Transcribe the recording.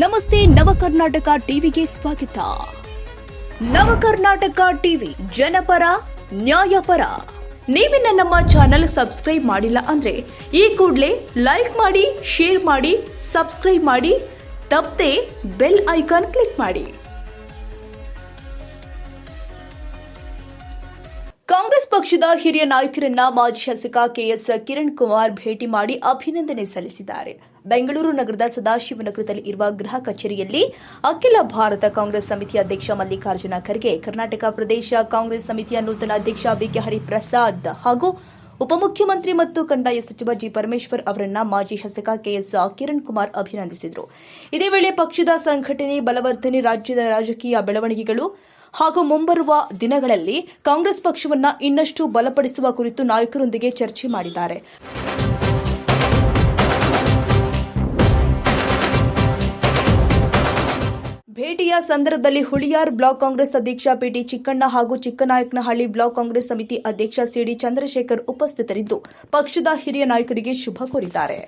ನಮಸ್ತೆ ನವಕರ್ನಾಟಕ ಟಿವಿಗೆ ಸ್ವಾಗತ. ನವಕರ್ನಾಟಕ ಟಿವಿ ಜನಪರ ನ್ಯಾಯಪರ. ನೀವಿನ್ನ ನಮ್ಮ ಚಾನೆಲ್ ಸಬ್ಸ್ಕ್ರೈಬ್ ಮಾಡಿಲ್ಲ ಅಂದ್ರೆ ಈ ಕೂಡಲೇ ಲೈಕ್ ಮಾಡಿ, ಶೇರ್ ಮಾಡಿ, ಸಬ್ಸ್ಕ್ರೈಬ್ ಮಾಡಿ, ತಪ್ಪದೆ ಬೆಲ್ ಐಕಾನ್ ಕ್ಲಿಕ್ ಮಾಡಿ. ಕಾಂಗ್ರೆಸ್ ಪಕ್ಷದ ಹಿರಿಯ ನಾಯಕರನ್ನ ಮಾಜಿ ಶಾಸಕ ಕೆಎಸ್ ಕಿರಣ್ ಕುಮಾರ್ ಭೇಟಿ ಮಾಡಿ ಅಭಿನಂದನೆ ಸಲ್ಲಿಸಿದ್ದಾರೆ. ಬೆಂಗಳೂರು ನಗರದ ಸದಾಶಿವನಗರದಲ್ಲಿ ಇರುವ ಗೃಹ ಕಚೇರಿಯಲ್ಲಿ ಅಖಿಲ ಭಾರತ ಕಾಂಗ್ರೆಸ್ ಸಮಿತಿಯ ಅಧ್ಯಕ್ಷ ಮಲ್ಲಿಕಾರ್ಜುನ ಖರ್ಗೆ, ಕರ್ನಾಟಕ ಪ್ರದೇಶ ಕಾಂಗ್ರೆಸ್ ಸಮಿತಿಯ ನೂತನ ಅಧ್ಯಕ್ಷ ಬಿಕೆ ಹರಿಪ್ರಸಾದ್ ಹಾಗೂ ಉಪಮುಖ್ಯಮಂತ್ರಿ ಮತ್ತು ಕಂದಾಯ ಸಚಿವ ಜಿ ಪರಮೇಶ್ವರ್ ಅವರನ್ನ ಮಾಜಿ ಶಾಸಕ ಕೆಎಸ್ ಕಿರಣ್ ಕುಮಾರ್ ಅಭಿನಂದಿಸಿದರು. ಇದೇ ವೇಳೆ ಪಕ್ಷದ ಸಂಘಟನೆ, ಬಲವರ್ಧನೆ, ರಾಜ್ಯದ ರಾಜಕೀಯ ಬೆಳವಣಿಗೆಗಳು ಹಾಗೂ ಮುಂಬರುವ ದಿನಗಳಲ್ಲಿ ಕಾಂಗ್ರೆಸ್ ಪಕ್ಷವನ್ನು ಇನ್ನಷ್ಟು ಬಲಪಡಿಸುವ ಕುರಿತು ನಾಯಕರೊಂದಿಗೆ ಚರ್ಚೆ ಮಾಡಿದ್ದಾರೆ. ಭೇಟಿಯ ಸಂದರ್ಭದಲ್ಲಿ ಹುಳಿಯಾರ್ ಬ್ಲಾಕ್ ಕಾಂಗ್ರೆಸ್ ಅಧ್ಯಕ್ಷ ಪಿಟಿ ಚಿಕ್ಕಣ್ಣ ಹಾಗೂ ಚಿಕ್ಕನಾಯಕನಹಳ್ಳಿ ಬ್ಲಾಕ್ ಕಾಂಗ್ರೆಸ್ ಸಮಿತಿ ಅಧ್ಯಕ್ಷ ಸಿಡಿ ಚಂದ್ರಶೇಖರ್ ಉಪಸ್ಥಿತರಿದ್ದು ಪಕ್ಷದ ಹಿರಿಯ ನಾಯಕರಿಗೆ ಶುಭ ಕೋರಿದ್ದಾರೆ.